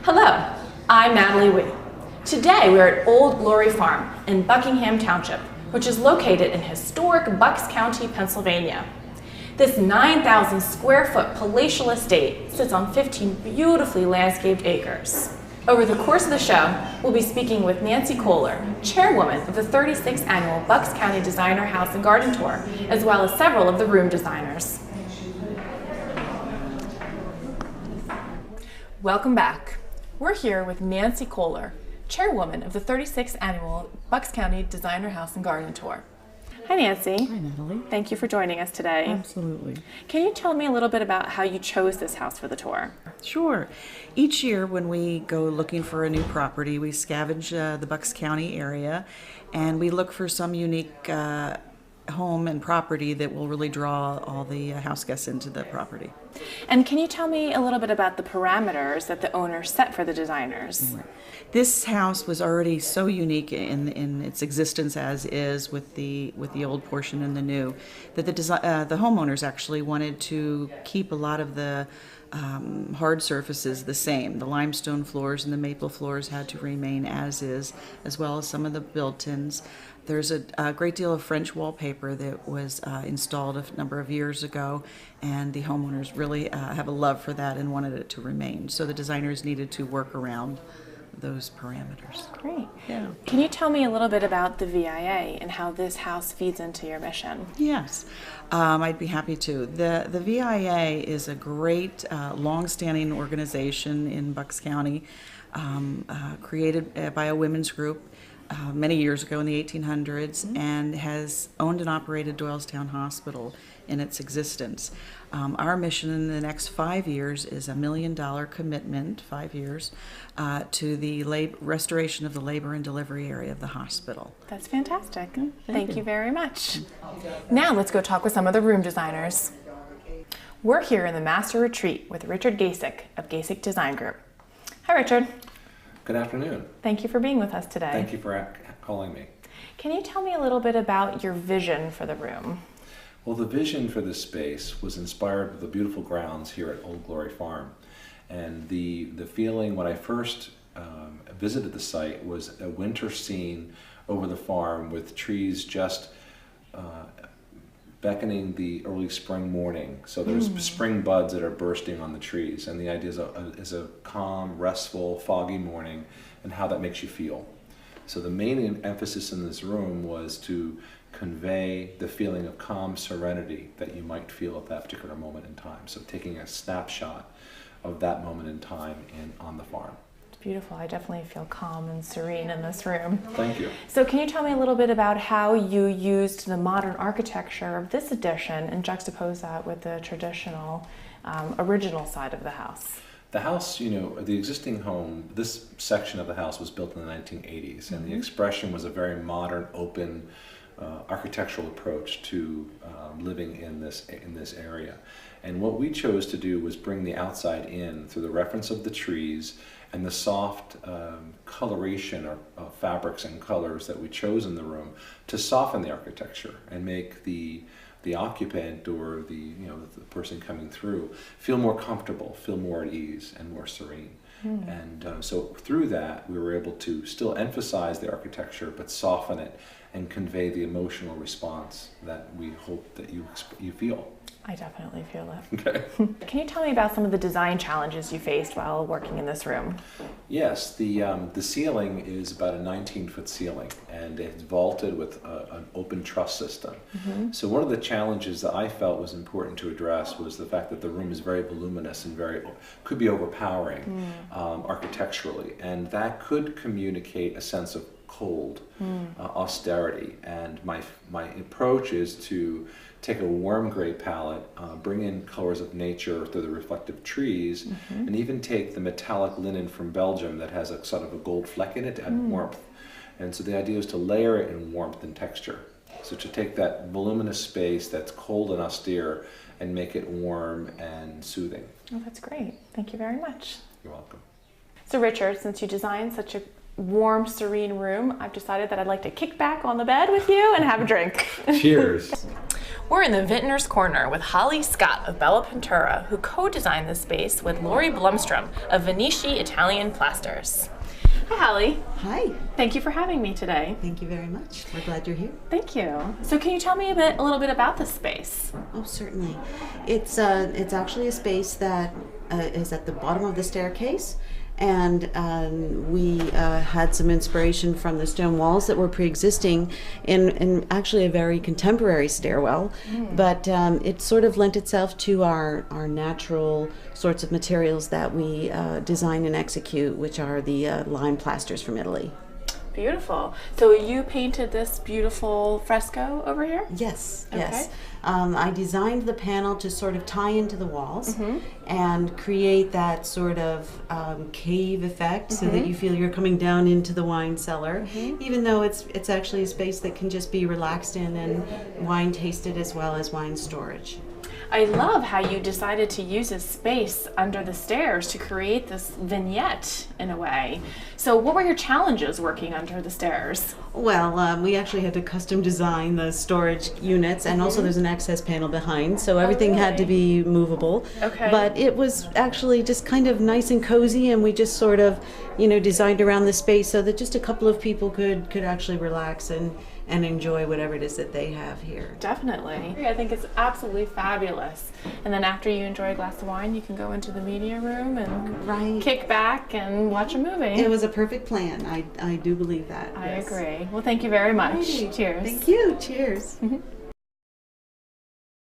Hello, I'm Natalie Wi. Today we're at Old Glory Farm in Buckingham Township, which is located in historic Bucks County, Pennsylvania. This 9,000 square foot palatial estate sits on 15 beautifully landscaped acres. Over the course of the show, we'll be speaking with Nancy Kohler, chairwoman of the 36th annual Bucks County Designer House and Garden Tour, as well as several of the room designers. Welcome back. We're here with Nancy Kohler, chairwoman of the 36th annual Bucks County Designer House and Garden Tour. Hi, Nancy. Hi, Natalie. Thank you for joining us today. Absolutely. Can you tell me a little bit about how you chose this house for the tour? Sure. Each year when we go looking for a new property, we scavenge the Bucks County area and we look for some unique home and property that will really draw all the house guests into the property. And can you tell me a little bit about the parameters that the owners set for the designers? Right. This house was already so unique in its existence as is, with the old portion and the new, that the homeowners actually wanted to keep a lot of the hard surfaces the same. The limestone floors and the maple floors had to remain as is, as well as some of the built-ins. There's a great deal of French wallpaper that was installed a number of years ago, and the homeowners really have a love for that and wanted it to remain. So the designers needed to work around those parameters. Great. Yeah. Can you tell me a little bit about the V.I.A. and how this house feeds into your mission? Yes, I'd be happy to. The V.I.A. is a great, long-standing organization in Bucks County, created by a women's group many years ago in the 1800s, and has owned and operated Doylestown Hospital in its existence. Our mission in the next 5 years is $1 million commitment, 5 years, to the restoration of the labor and delivery area of the hospital. That's fantastic. Thank you very much. Now let's go talk with some of the room designers. We're here in the Master Retreat with Richard Gasick of Gasick Design Group. Hi, Richard. Good afternoon. Thank you for being with us today. Thank you for calling me. Can you tell me a little bit about your vision for the room? Well, the vision for this space was inspired with the beautiful grounds here at Old Glory Farm. And the feeling when I first visited the site was a winter scene over the farm with trees just beckoning the early spring morning. So there's spring buds that are bursting on the trees. And the idea is a calm, restful, foggy morning and how that makes you feel. So the main emphasis in this room was to convey the feeling of calm serenity that you might feel at that particular moment in time. So taking a snapshot of that moment in time on the farm. It's beautiful. I definitely feel calm and serene in this room. Thank you. So can you tell me a little bit about how you used the modern architecture of this addition and juxtapose that with the traditional, original side of the house? The house, the existing home, this section of the house was built in the 1980s, and the expression was a very modern, open, architectural approach to living in this area. And what we chose to do was bring the outside in through the reference of the trees and the soft coloration of fabrics and colors that we chose in the room to soften the architecture and make the occupant or the person coming through feel more comfortable, feel more at ease and more serene. And so through that we were able to still emphasize the architecture but soften it and convey the emotional response that we hope that you feel. I definitely feel it. Okay. Can you tell me about some of the design challenges you faced while working in this room? Yes, the ceiling is about a 19-foot ceiling, and it's vaulted with an open truss system. So one of the challenges that I felt was important to address was the fact that the room is very voluminous and could be overpowering architecturally, and that could communicate a sense of cold, austerity. And my approach is to take a warm gray palette, bring in colors of nature through the reflective trees, and even take the metallic linen from Belgium that has a sort of a gold fleck in it to add warmth. And so the idea is to layer it in warmth and texture. So to take that voluminous space that's cold and austere and make it warm and soothing. Oh, that's great. Thank you very much. You're welcome. So Richard, since you designed such a warm, serene room, I've decided that I'd like to kick back on the bed with you and have a drink. Cheers. We're in the Vintner's Corner with Holly Scott of Bella Pintura, who co-designed this space with Lori Blumstrom of Venetici Italian Plasters. Hi, Holly. Hi. Thank you for having me today. Thank you very much. We're glad you're here. Thank you. So can you tell me a little bit about this space? Oh, certainly. It's actually a space that is at the bottom of the staircase, and we had some inspiration from the stone walls that were pre-existing in actually a very contemporary stairwell, but it sort of lent itself to our natural sorts of materials that we design and execute, which are the lime plasters from Italy. Beautiful. So you painted this beautiful fresco over here? Yes, Okay. yes. I designed the panel to sort of tie into the walls and create that sort of cave effect so that you feel you're coming down into the wine cellar, even though it's actually a space that can just be relaxed in and wine tasted as well as wine storage. I love how you decided to use this space under the stairs to create this vignette in a way. So what were your challenges working under the stairs? Well, we actually had to custom design the storage units, and also there's an access panel behind, so everything had to be movable. Okay. But it was actually just kind of nice and cozy, and we just sort of, designed around the space so that just a couple of people could actually relax and enjoy whatever it is that they have here. Definitely. I think it's absolutely fabulous. And then after you enjoy a glass of wine, you can go into the media room and kick back and watch a movie. It was a perfect plan. I do believe that. I yes. agree. Well, thank you very much. Alrighty. Cheers. Thank you. Cheers.